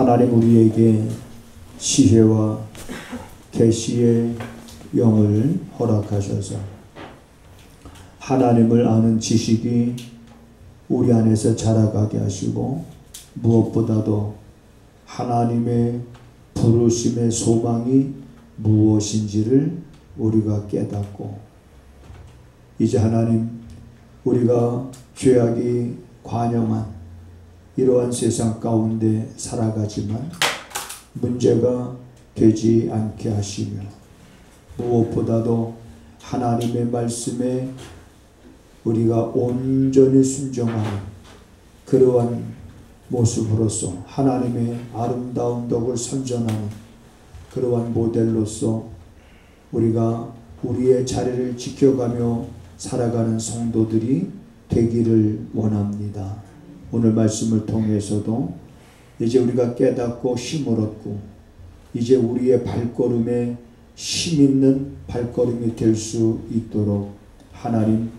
하나님 우리에게 지혜와 계시의 영을 허락하셔서 하나님을 아는 지식이 우리 안에서 자라가게 하시고, 무엇보다도 하나님의 부르심의 소망이 무엇인지를 우리가 깨닫고, 이제 하나님 우리가 죄악이 관영한 이러한 세상 가운데 살아가지만 문제가 되지 않게 하시며, 무엇보다도 하나님의 말씀에 우리가 온전히 순종하는 그러한 모습으로서 하나님의 아름다운 덕을 선전하는 그러한 모델로서 우리가 우리의 자리를 지켜가며 살아가는 성도들이 되기를 원합니다. 오늘 말씀을 통해서도 이제 우리가 깨닫고 힘을 얻고, 이제 우리의 발걸음에 힘있는 발걸음이 될 수 있도록 하나님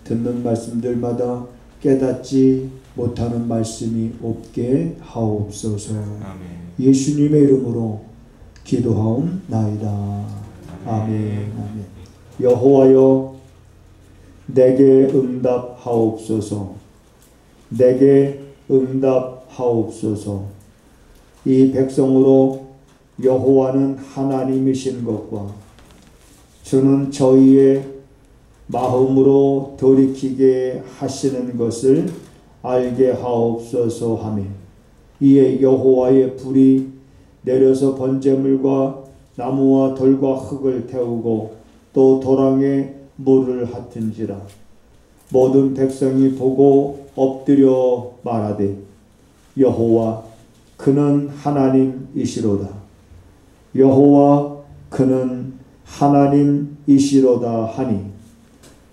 듣는 말씀들마다 깨닫지 못하는 말씀이 없게 하옵소서. 아멘. 예수님의 이름으로 기도하옵나이다. 아멘. 아멘. 여호와여, 내게 응답하옵소서. 내게 응답하옵소서. 이 백성으로 여호와는 하나님이신 것과 주는 저희의 마음으로 돌이키게 하시는 것을 알게 하옵소서 하며, 이에 여호와의 불이 내려서 번제물과 나무와 돌과 흙을 태우고 또 도랑에 물을 핫은지라. 모든 백성이 보고 엎드려 말하되 여호와 그는 하나님이시로다. 여호와 그는 하나님이시로다 하니,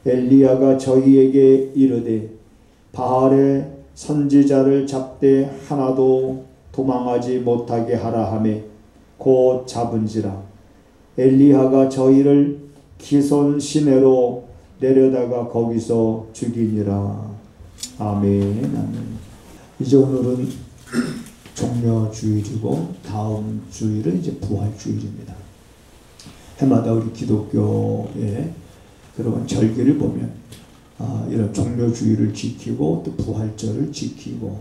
엘리야가 저희에게 이르되 바알의 선지자를 잡되 하나도 도망하지 못하게 하라 하매 곧 잡은지라. 엘리야가 저희를 기손 시내로 내려다가 거기서 죽이니라. 아멘. 아멘. 이제 오늘은 종려주일이고 다음 주일은 이제 부활주일입니다. 해마다 우리 기독교의 그런 절기를 보면 이런 종려주일을 지키고 또 부활절을 지키고,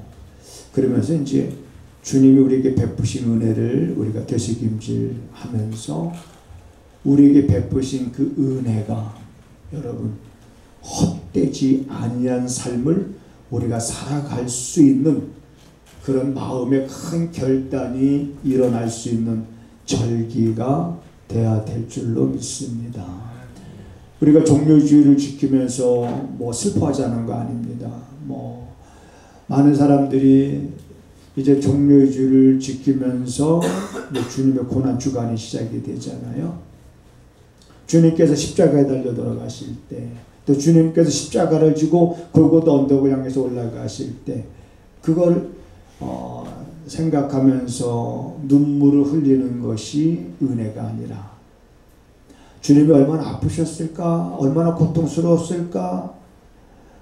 그러면서 이제 주님이 우리에게 베푸신 은혜를 우리가 되새김질하면서 우리에게 베푸신 그 은혜가 여러분 헛되지 아니한 삶을 우리가 살아갈 수 있는 그런 마음의 큰 결단이 일어날 수 있는 절기가 돼야 될 줄로 믿습니다. 우리가 종려주일을 지키면서 뭐 슬퍼하자는 거 아닙니다. 뭐 많은 사람들이 이제 종려주일을 지키면서 주님의 고난 주간이 시작이 되잖아요. 주님께서 십자가에 달려 돌아가실 때, 또 주님께서 십자가를 지고 골고다 언덕을 향해서 올라가실 때, 그걸 생각하면서 눈물을 흘리는 것이 은혜가 아니라, 주님이 얼마나 아프셨을까, 얼마나 고통스러웠을까,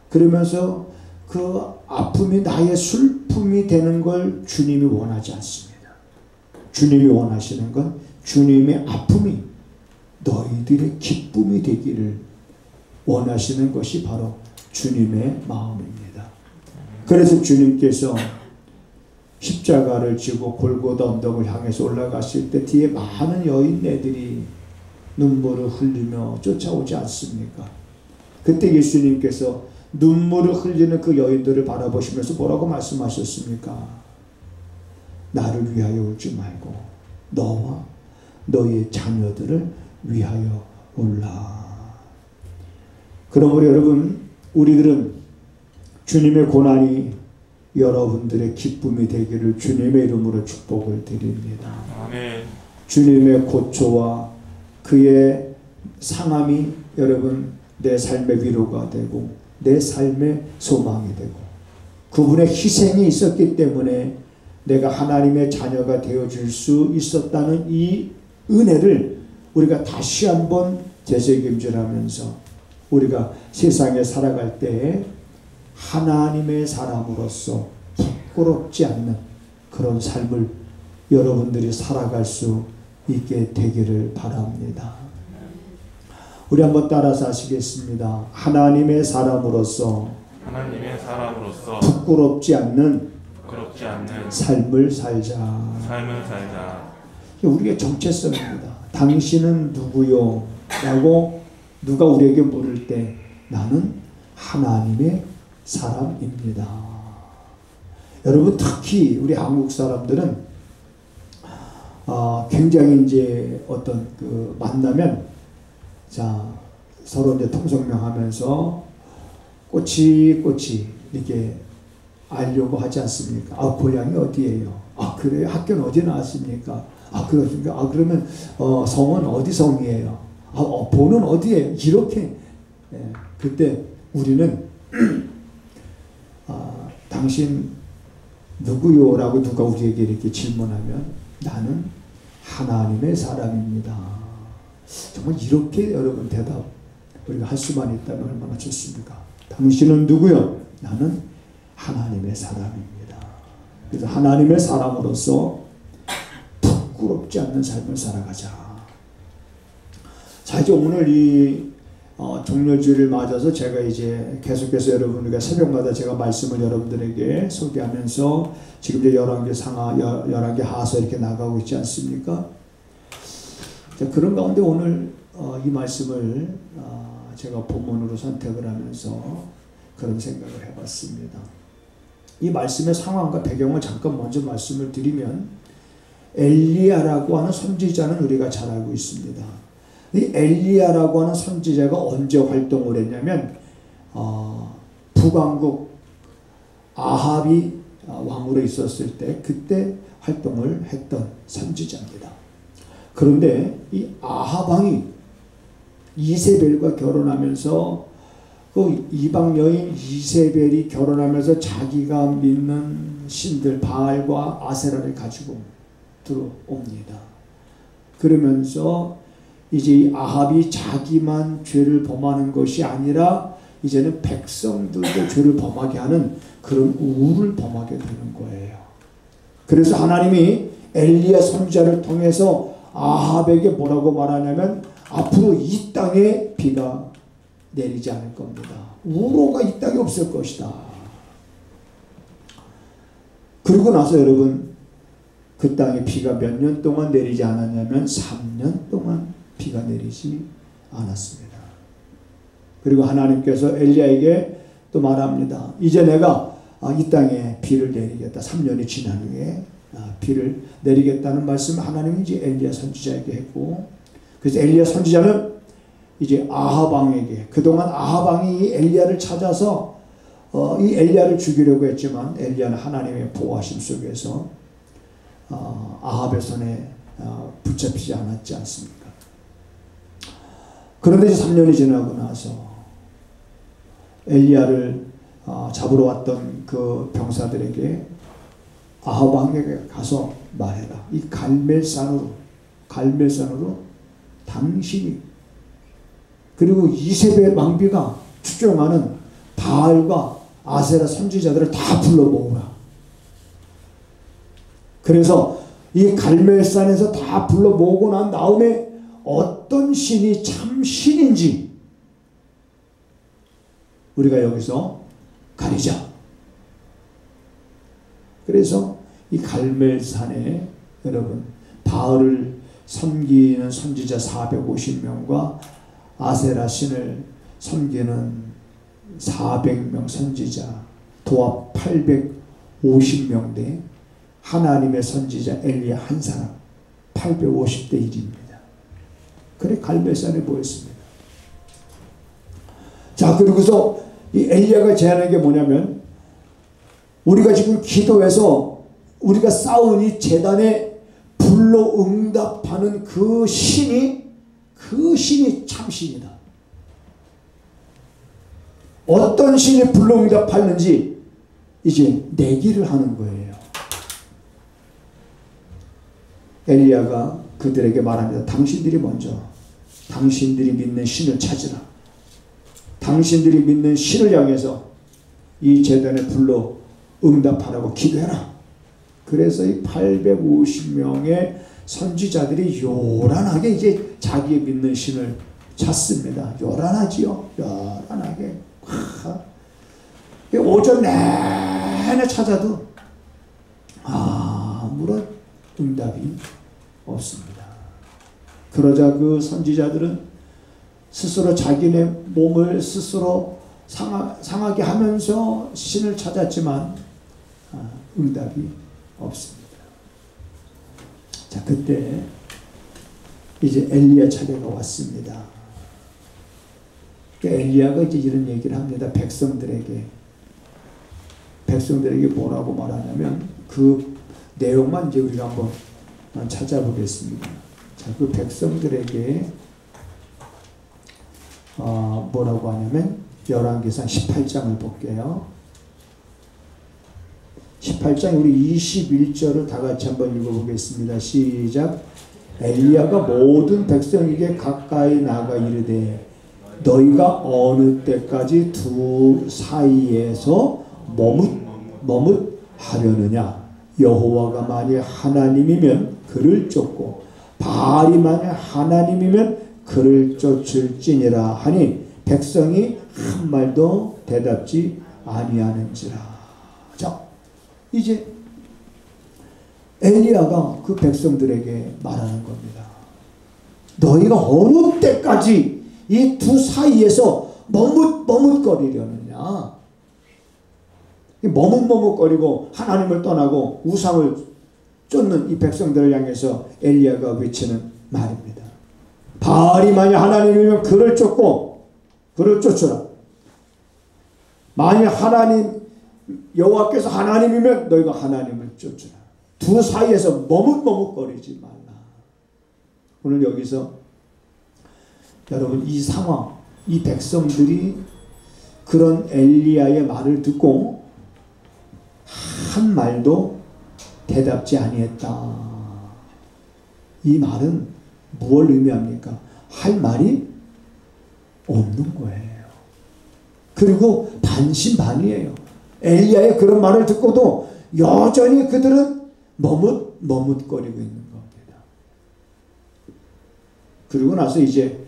그러면서 그 아픔이 나의 슬픔이 되는 걸 주님이 원하지 않습니다. 주님이 원하시는 건 주님의 아픔이 너희들의 기쁨이 되기를 원하시는 것이 바로 주님의 마음입니다. 그래서 주님께서 십자가를 지고 골고다 언덕을 향해서 올라가실 때 뒤에 많은 여인네들이 눈물을 흘리며 쫓아오지 않습니까? 그때 예수님께서 눈물을 흘리는 그 여인들을 바라보시면서 뭐라고 말씀하셨습니까? 나를 위하여 울지 말고 너와 너의 자녀들을 위하여 울라. 그러므로 여러분, 우리들은 주님의 고난이 여러분들의 기쁨이 되기를 주님의 이름으로 축복을 드립니다. 아멘. 주님의 고초와 그의 상함이 여러분 내 삶의 위로가 되고 내 삶의 소망이 되고, 그분의 희생이 있었기 때문에 내가 하나님의 자녀가 되어줄 수 있었다는 이 은혜를 우리가 다시 한번 되새김질하면서 우리가 세상에 살아갈 때에 하나님의 사람으로서 부끄럽지 않는 그런 삶을 여러분들이 살아갈 수 있게 되기를 바랍니다. 우리 한번 따라서 하시겠습니다. 하나님의 사람으로서 부끄럽지 않는 삶을 살자. 우리의 정체성입니다. 당신은 누구요? 라고 누가 우리에게 물을 때 나는 하나님의 사람입니다. 여러분, 특히 우리 한국 사람들은 굉장히 이제 어떤 그 만나면 자 서로 이제 통성명하면서 꼬치꼬치 이렇게 알려고 하지 않습니까? 고향이 어디예요? 그래요? 학교는 어디 나왔습니까? 그렇습니까? 그러면 성은 어디 성이에요? 보는 어디예요? 이렇게 그때 우리는 당신 누구요? 라고 누가 우리에게 이렇게 질문하면 나는 하나님의 사람입니다. 정말 이렇게 여러분 대답 우리가 할 수만 있다면 얼마나 좋습니까? 당신은 누구요? 나는 하나님의 사람입니다. 그래서 하나님의 사람으로서 부끄럽지 않는 삶을 살아가자. 자, 이제 오늘 이 종려주일을 맞아서 제가 이제 계속해서 여러분들과 새벽마다 제가 말씀을 여러분들에게 소개하면서 지금 이제 열왕기 상하, 열왕기 하서 이렇게 나가고 있지 않습니까? 자, 그런 가운데 오늘 이 말씀을 제가 본문으로 선택을 하면서 그런 생각을 해봤습니다. 이 말씀의 상황과 배경을 잠깐 먼저 말씀을 드리면 엘리야라고 하는 선지자는 우리가 잘 알고 있습니다. 이 엘리야라고 하는 선지자가 언제 활동을 했냐면 북왕국 아합이 왕으로 있었을 때 그때 활동을 했던 선지자입니다. 그런데 이 아합 왕이 이세벨과 결혼하면서 그 이방 여인 이세벨이 결혼하면서 자기가 믿는 신들 바알과 아세라를 가지고 들어옵니다. 그러면서 이제 이 아합이 자기만 죄를 범하는 것이 아니라 이제는 백성들도 죄를 범하게 하는 그런 우를 범하게 되는 거예요. 그래서 하나님이 엘리야 선지자를 통해서 아합에게 뭐라고 말하냐면 앞으로 이 땅에 비가 내리지 않을 겁니다. 우로가 이 땅에 없을 것이다. 그리고 나서 여러분 그 땅에 비가 몇 년 동안 내리지 않았냐면 3년 동안 비가 내리지 않았습니다. 그리고 하나님께서 엘리야에게 또 말합니다. 이제 내가 이 땅에 비를 내리겠다. 3년이 지난 후에 비를 내리겠다는 말씀을 하나님이 이제 엘리야 선지자에게 했고, 그래서 엘리야 선지자는 이제 아합 왕에게, 그동안 아합 왕이 엘리야를 찾아서 이 엘리야를 죽이려고 했지만 엘리야는 하나님의 보호하심 속에서 아합의 손에 붙잡히지 않았지 않습니까? 그런데 이제 3년이 지나고 나서 엘리야를 잡으러 왔던 그 병사들에게 아합 왕에게 가서 말해라. 이 갈멜산으로 당신이 그리고 이세벨 왕비가 추종하는 바알과 아세라 선지자들을 다 불러 모으라. 그래서 이 갈멜산에서 다 불러 모으고 난 다음에 어떤 신이 참 신인지 우리가 여기서 가리자. 그래서 이 갈멜산에 여러분 바알을 섬기는 선지자 450명과 아세라 신을 섬기는 400명 선지자 도합 850명 대 하나님의 선지자 엘리야 한 사람 850대 1입니다. 그래 갈멜산에 모였습니다. 자, 그리고서 이 엘리야가 제안한 게 뭐냐면 우리가 지금 기도해서 우리가 쌓은 이 제단에 불로 응답하는 그 신이 참신이다. 어떤 신이 불로 응답하는지 이제 내기를 하는 거예요. 엘리야가 그들에게 말합니다. 당신들이 먼저 당신들이 믿는 신을 찾으라. 당신들이 믿는 신을 향해서 이 제단에 불로 응답하라고 기도해라. 그래서 이 850명의 선지자들이 요란하게 이제 자기 믿는 신을 찾습니다. 요란하지요. 요란하게. 오전 내내 찾아도 아무런 응답이 없습니다. 그러자 그 선지자들은 스스로 자기네 몸을 스스로 상하게 하면서 신을 찾았지만 응답이 없습니다. 자, 그때 이제 엘리야 차례가 왔습니다. 엘리야가 이제 이런 얘기를 합니다. 백성들에게 뭐라고 말하냐면 그 내용만 이제 우리가 한번 찾아보겠습니다. 자, 그 백성들에게 뭐라고 하냐면 열왕기상 18장을 볼게요. 18장 우리 21절을 다 같이 한번 읽어보겠습니다. 시작. 엘리야가 모든 백성에게 가까이 나가 이르되 너희가 어느 때까지 두 사이에서 머뭇하려느냐. 여호와가 만일 하나님이면 그를 쫓고 바알이 만일 하나님이면 그를 쫓을지니라 하니 백성이 한 말도 대답지 아니하는지라. 자, 이제 엘리야가 그 백성들에게 말하는 겁니다. 너희가 어느 때까지 이 두 사이에서 머뭇거리려느냐. 머뭇거리고 하나님을 떠나고 우상을 쫓는 이 백성들을 향해서 엘리야가 외치는 말입니다. 바알이 만약 하나님이면 그를 쫓고 그를 쫓으라. 만약 하나님 여호와께서 하나님이면 너희가 하나님을 쫓으라. 두 사이에서 머뭇거리지 말라. 오늘 여기서 여러분 이 상황, 이 백성들이 그런 엘리야의 말을 듣고 한 말도 대답지 아니했다. 이 말은 무엇을 의미합니까? 할 말이 없는 거예요. 그리고 반신반의예요. 엘리야의 그런 말을 듣고도 여전히 그들은 머뭇거리고 있는 겁니다. 그리고 나서 이제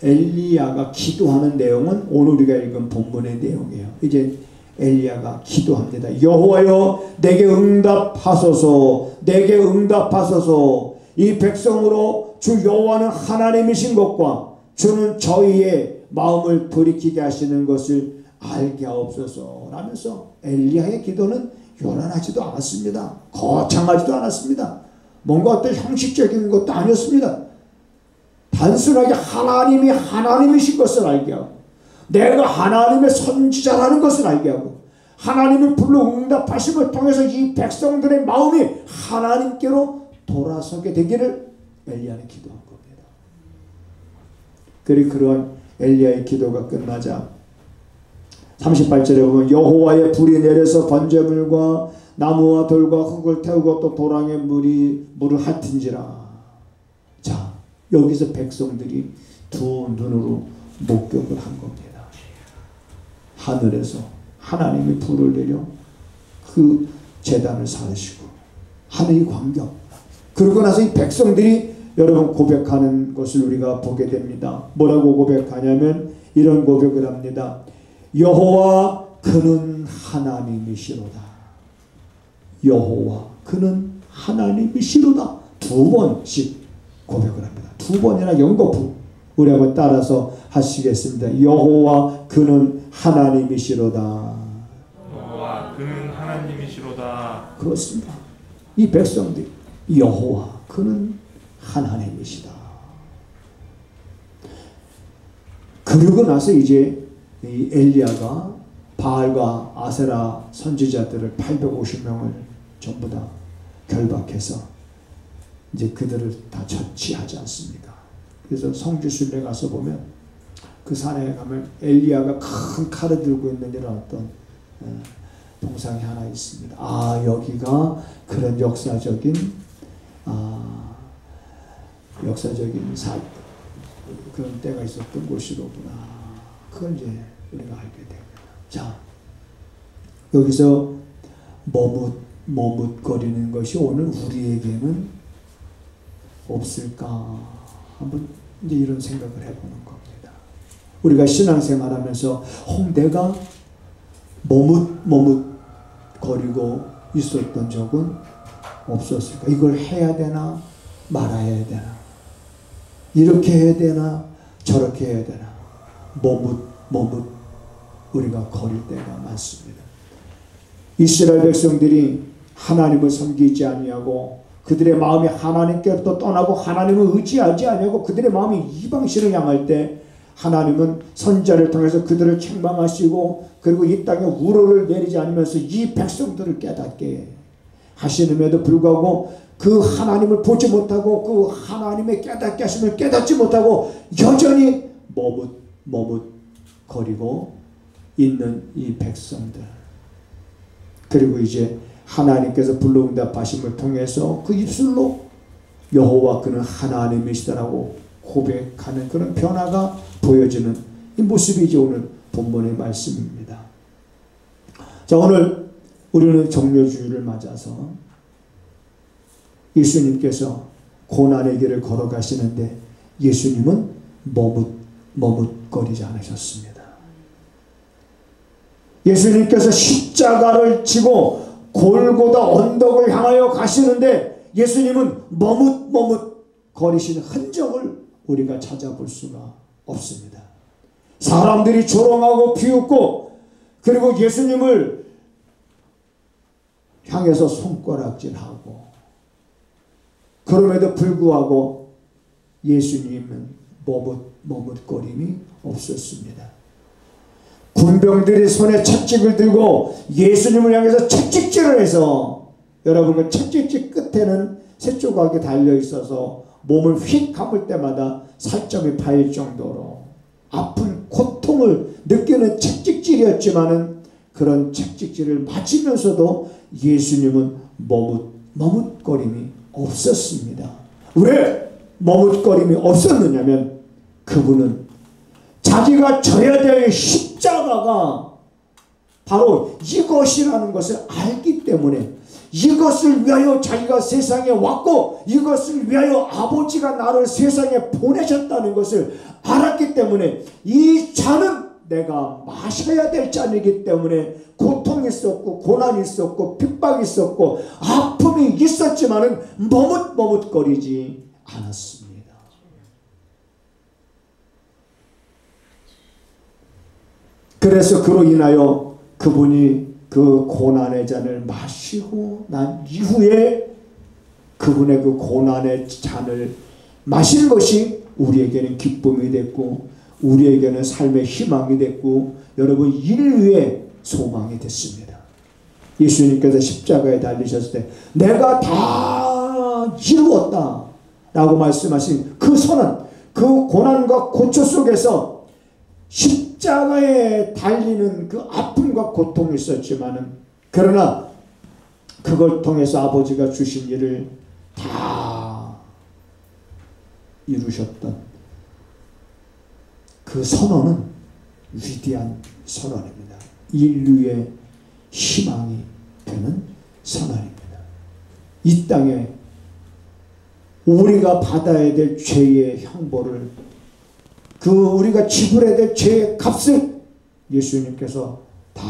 엘리야가 기도하는 내용은 오늘 우리가 읽은 본문의 내용이에요. 이제 엘리야가 기도합니다. 여호와여 내게 응답하소서. 내게 응답하소서. 이 백성으로 주 여호와는 하나님이신 것과 주는 저희의 마음을 돌이키게 하시는 것을 알게 하옵소서 라면서 엘리야의 기도는 요란하지도 않았습니다. 거창하지도 않았습니다. 뭔가 어떤 형식적인 것도 아니었습니다. 단순하게 하나님이 하나님이신 것을 알게 하고 내가 하나님의 선지자라는 것을 알게 하고 하나님을 불러 응답하심을 통해서 이 백성들의 마음이 하나님께로 돌아서게 되기를 엘리야는 기도한 겁니다. 그리고 그런 엘리야의 기도가 끝나자 38절에 보면 여호와의 불이 내려서 번제물과 나무와 돌과 흙을 태우고 또 도랑에 물을 핥은지라. 자, 여기서 백성들이 두 눈으로 목격을 한 겁니다. 하늘에서 하나님이 불을 내려 그 제단을 사르시고 하늘이 광경. 그러고 나서 이 백성들이 여러분 고백하는 것을 우리가 보게 됩니다. 뭐라고 고백하냐면 이런 고백을 합니다. 여호와 그는 하나님이시로다. 여호와 그는 하나님이시로다. 두 번씩 고백을 합니다. 두 번이나 연거푸 우리 한번 따라서 하시겠습니다. 여호와 그는 하나님이시로다. 여호와 그는 하나님이시로다. 그렇습니다. 이 백성들이 여호와 그는 하나님이시다. 그러고 나서 이제 이 엘리야가 바알과 아세라 선지자들을 850명을 전부 다 결박해서 이제 그들을 다 처치하지 않습니까? 그래서 성지순례 가서 보면 그 산에 가면 엘리야가 큰 칼을 들고 있는 이런 어떤 동상이 하나 있습니다. 아, 여기가 그런 역사적인 그런 때가 있었던 곳이로구나. 그걸 이제 우리가 알게 됩니다. 자, 여기서 머뭇거리는 것이 오늘 우리에게는 없을까? 한번 이제 이런 생각을 해보는 겁니다. 우리가 신앙생활하면서 내가 머뭇거리고 있었던 적은 없었을까? 이걸 해야 되나 말아야 되나? 이렇게 해야 되나 저렇게 해야 되나? 머뭇 우리가 거릴 때가 많습니다. 이스라엘 백성들이 하나님을 섬기지 아니하고 그들의 마음이 하나님께로부터 떠나고 하나님을 의지하지 아니하고 그들의 마음이 이방신을 향할 때 하나님은 선지자를 통해서 그들을 책망하시고 그리고 이 땅에 우로를 내리지 않으면서 이 백성들을 깨닫게 하시는데도 불구하고 그 하나님을 보지 못하고 그 하나님의 깨닫게 하심을 깨닫지 못하고 여전히 머뭇거리고 있는 이 백성들. 그리고 이제 하나님께서 불러응답하심을 통해서 그 입술로 여호와 그는 하나님이시다라고 고백하는 그런 변화가 보여지는 이 모습이 이제 오늘 본문의 말씀입니다. 자, 오늘 우리는 종려주일을 맞아서 예수님께서 고난의 길을 걸어가시는데 예수님은 머뭇거리지 않으셨습니다. 예수님께서 십자가를 지고 골고다 언덕을 향하여 가시는데 예수님은 머뭇거리시는 흔적을 우리가 찾아볼 수가 없습니다. 사람들이 조롱하고 비웃고 그리고 예수님을 향해서 손가락질하고 그럼에도 불구하고 예수님은 머뭇거림이 없었습니다. 군병들이 손에 채찍을 들고 예수님을 향해서 채찍질을 해서 여러분 그 채찍질 끝에는 새 조각이 달려 있어서 몸을 휙 감을 때마다 살점이 파일 정도로 아픈 고통을 느끼는 채찍질이었지만은 그런 채찍질을 맞으면서도 예수님은 머뭇거림이 없었습니다. 왜 머뭇거림이 없었느냐면 그분은 자기가 져야 될 십자가가 바로 이것이라는 것을 알기 때문에 이것을 위하여 자기가 세상에 왔고 이것을 위하여 아버지가 나를 세상에 보내셨다는 것을 알았기 때문에 이 잔은 내가 마셔야 될 잔이기 때문에 고통이 있었고 고난이 있었고 핍박이 있었고 아픔이 있었지만은 머뭇거리지 않았습니다. 그래서 그로 인하여 그분이 그 고난의 잔을 마시고 난 이후에 그분의 그 고난의 잔을 마신 것이 우리에게는 기쁨이 됐고 우리에게는 삶의 희망이 됐고 여러분 인류의 소망이 됐습니다. 예수님께서 십자가에 달리셨을 때 내가 다 이루었다 라고 말씀하신 그 선언, 그 고난과 고초 속에서 십자가에 달리는 그 아픔과 고통이 있었지만은 그러나 그걸 통해서 아버지가 주신 일을 다 이루셨던 그 선언은 위대한 선언입니다. 인류의 희망이 되는 선언입니다. 이 땅에 우리가 받아야 될 죄의 형벌을 그 우리가 지불해야 될 죄의 값을 예수님께서 다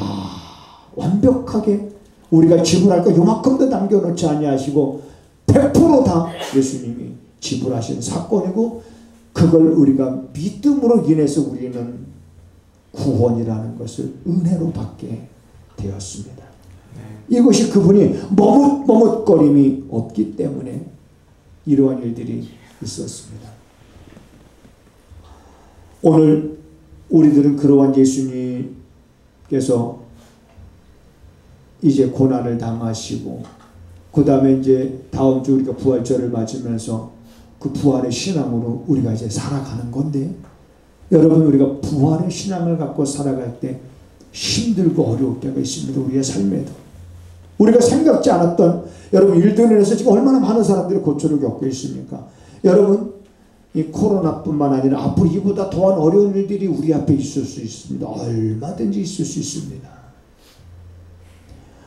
완벽하게 우리가 지불할 거 요만큼도 남겨놓지 아니하시고 100% 다 예수님이 지불하신 사건이고 그걸 우리가 믿음으로 인해서 우리는 구원이라는 것을 은혜로 받게 되었습니다. 이것이 그분이 머뭇거림이 없기 때문에 이러한 일들이 있었습니다. 오늘 우리들은 그러한 예수님께서 이제 고난을 당하시고 그 다음에 이제 다음 주 우리가 부활절을 맞으면서 그 부활의 신앙으로 우리가 이제 살아가는 건데 여러분 우리가 부활의 신앙을 갖고 살아갈 때 힘들고 어려울 때가 있습니다. 우리의 삶에도 우리가 생각지 않았던 여러분 일들을 해서 지금 얼마나 많은 사람들이 고초를 겪고 있습니까? 여러분 이 코로나뿐만 아니라 앞으로 이보다 더한 어려운 일들이 우리 앞에 있을 수 있습니다. 얼마든지 있을 수 있습니다.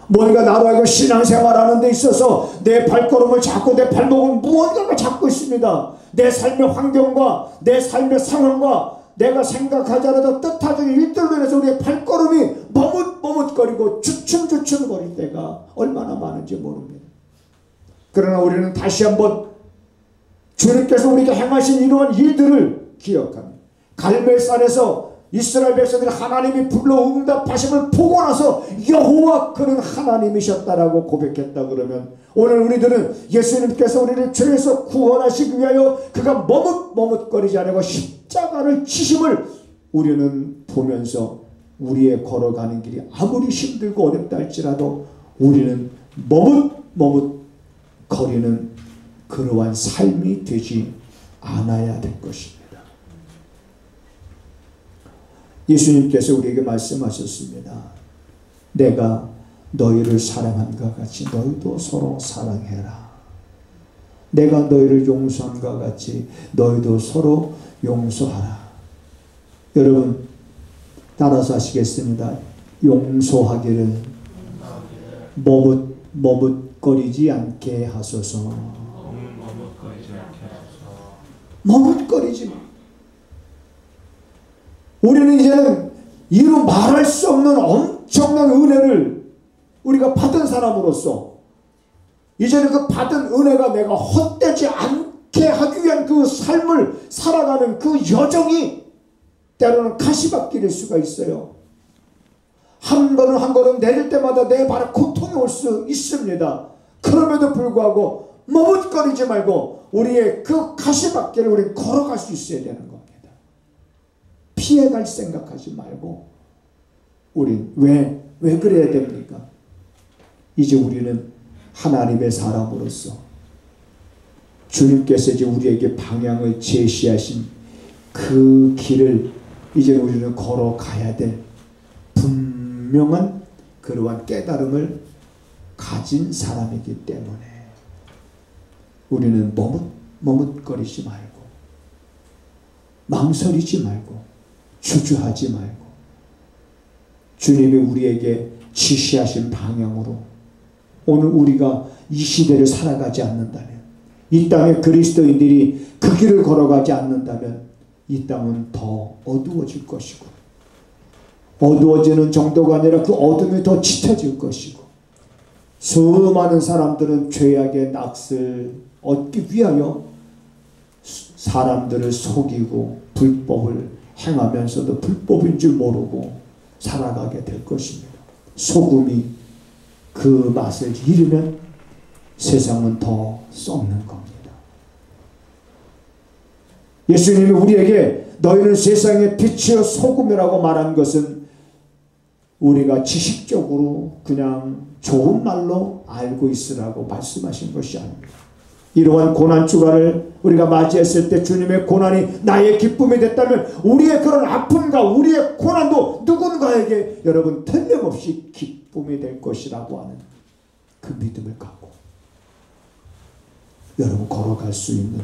뭔가 나로 하여금 신앙생활하는 데 있어서 내 발걸음을 잡고 내 발목을 무언가가 잡고 있습니다. 내 삶의 환경과 내 삶의 상황과 내가 생각하지 않아도 뜻하지 않은 일들로 인해서 우리의 발걸음이 머뭇머뭇거리고 주춤주춤거릴 때가 얼마나 많은지 모릅니다. 그러나 우리는 다시 한번 주님께서 우리에게 행하신 이러한 일들을 기억합니다. 갈멜산에서 이스라엘 백성들이 하나님이 불러 응답하심을 보고 나서 여호와 그는 하나님이셨다라고 고백했다 그러면 오늘 우리들은 예수님께서 우리를 죄에서 구원하시기 위하여 그가 머뭇머뭇거리지 않고 십자가를 지심을 우리는 보면서 우리의 걸어가는 길이 아무리 힘들고 어렵다 할지라도 우리는 머뭇머뭇거리는 그러한 삶이 되지 않아야 될 것입니다. 예수님께서 우리에게 말씀하셨습니다. 내가 너희를 사랑한 것 같이 너희도 서로 사랑해라. 내가 너희를 용서한 것 같이 너희도 서로 용서하라. 여러분 따라서 하시겠습니다. 용서하기를 머뭇거리지 않게 하소서. 머뭇거리지 마. 우리는 이제는 이루 말할 수 없는 엄청난 은혜를 우리가 받은 사람으로서 이제는 그 받은 은혜가 내가 헛되지 않게 하기 위한 그 삶을 살아가는 그 여정이 때로는 가시밭길일 수가 있어요. 한 걸음 한 걸음 내릴 때마다 내 발에 고통이 올 수 있습니다. 그럼에도 불구하고 머뭇거리지 말고 우리의 그 가시밭길을 우리는 걸어갈 수 있어야 되는 겁니다. 피해갈 생각하지 말고 우린 왜 그래야 됩니까? 이제 우리는 하나님의 사람으로서 주님께서 이제 우리에게 방향을 제시하신 그 길을 이제 우리는 걸어가야 될 분명한 그러한 깨달음을 가진 사람이기 때문에 우리는 머뭇거리지 말고 망설이지 말고 주저하지 말고 주님이 우리에게 지시하신 방향으로 오늘 우리가 이 시대를 살아가지 않는다면 이 땅의 그리스도인들이 그 길을 걸어가지 않는다면 이 땅은 더 어두워질 것이고 어두워지는 정도가 아니라 그 어둠이 더 짙어질 것이고 수많은 사람들은 죄악의 낯을 얻기 위하여 사람들을 속이고 불법을 행하면서도 불법인 줄 모르고 살아가게 될 것입니다. 소금이 그 맛을 잃으면 세상은 더 썩는 겁니다. 예수님이 우리에게 너희는 세상의 빛이요 소금이라고 말한 것은 우리가 지식적으로 그냥 좋은 말로 알고 있으라고 말씀하신 것이 아닙니다. 이러한 고난주간을 우리가 맞이했을 때 주님의 고난이 나의 기쁨이 됐다면 우리의 그런 아픔과 우리의 고난도 누군가에게 여러분 틀림없이 기쁨이 될 것이라고 하는 그 믿음을 갖고 여러분 걸어갈 수 있는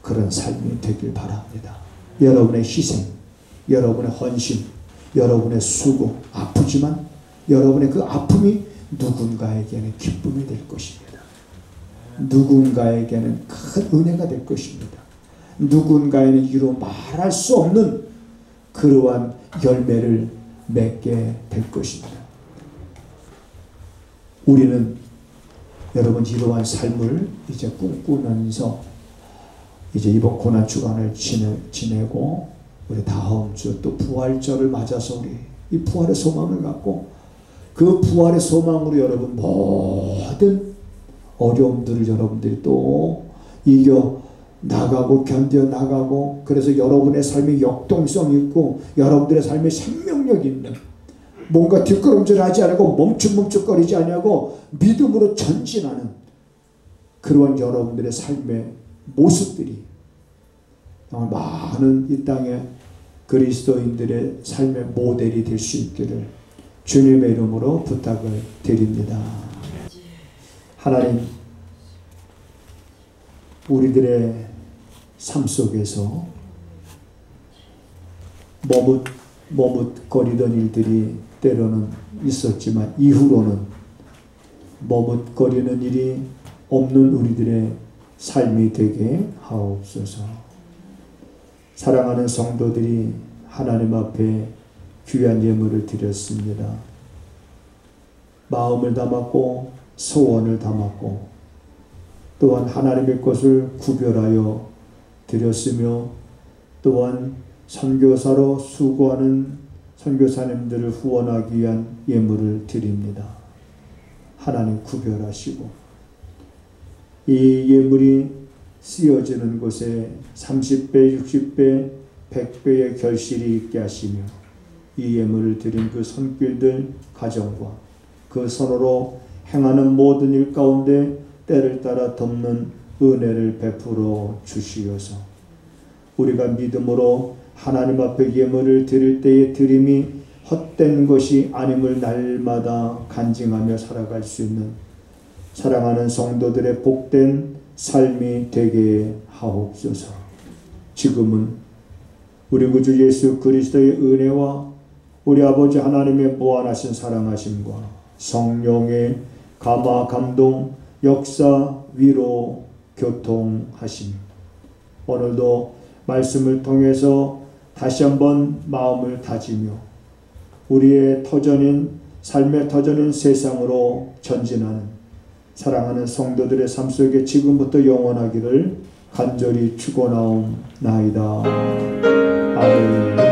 그런 삶이 되길 바랍니다. 여러분의 희생, 여러분의 헌신, 여러분의 수고, 아프지만 여러분의 그 아픔이 누군가에게는 기쁨이 될 것입니다. 누군가에게는 큰 은혜가 될 것입니다. 누군가에는 이루 말할 수 없는 그러한 열매를 맺게 될 것입니다. 우리는 여러분 이러한 삶을 이제 꿈꾸면서 이제 이번 고난주간을 지내고 우리 다음 주 또 부활절을 맞아서 우리 이 부활의 소망을 갖고 그 부활의 소망으로 여러분 모든 어려움들을 여러분들이 또 이겨 나가고 견뎌 나가고 그래서 여러분의 삶이 역동성이 있고 여러분들의 삶에 생명력이 있는 뭔가 뒷걸음질하지 않고 멈칫멈칫거리지 않고 믿음으로 전진하는 그런 여러분들의 삶의 모습들이 많은 이 땅의 그리스도인들의 삶의 모델이 될 수 있기를 주님의 이름으로 부탁을 드립니다. 하나님, 우리들의 삶 속에서 머뭇거리던 일들이 때로는 있었지만 이후로는 머뭇거리는 일이 없는 우리들의 삶이 되게 하옵소서. 사랑하는 성도들이 하나님 앞에 귀한 예물을 드렸습니다. 마음을 담았고 소원을 담았고 또한 하나님의 것을 구별하여 드렸으며 또한 선교사로 수고하는 선교사님들을 후원하기 위한 예물을 드립니다. 하나님 구별하시고 이 예물이 쓰여지는 곳에 30배, 60배, 100배의 결실이 있게 하시며 이 예물을 드린 그 손길들 가정과 그 손으로 행하는 모든 일 가운데 때를 따라 덮는 은혜를 베풀어 주시어서 우리가 믿음으로 하나님 앞에 예물을 드릴 때의 드림이 헛된 것이 아님을 날마다 간증하며 살아갈 수 있는 사랑하는 성도들의 복된 삶이 되게 하옵소서. 지금은 우리 구주 예수 그리스도의 은혜와 우리 아버지 하나님의 무한하신 사랑하심과 성령의 감화 감동 역사 위로 교통하심 오늘도 말씀을 통해서 다시 한번 마음을 다지며 우리의 터전인 삶의 터전인 세상으로 전진하는 사랑하는 성도들의 삶 속에 지금부터 영원하기를 간절히 축원하옵나이다. 아멘.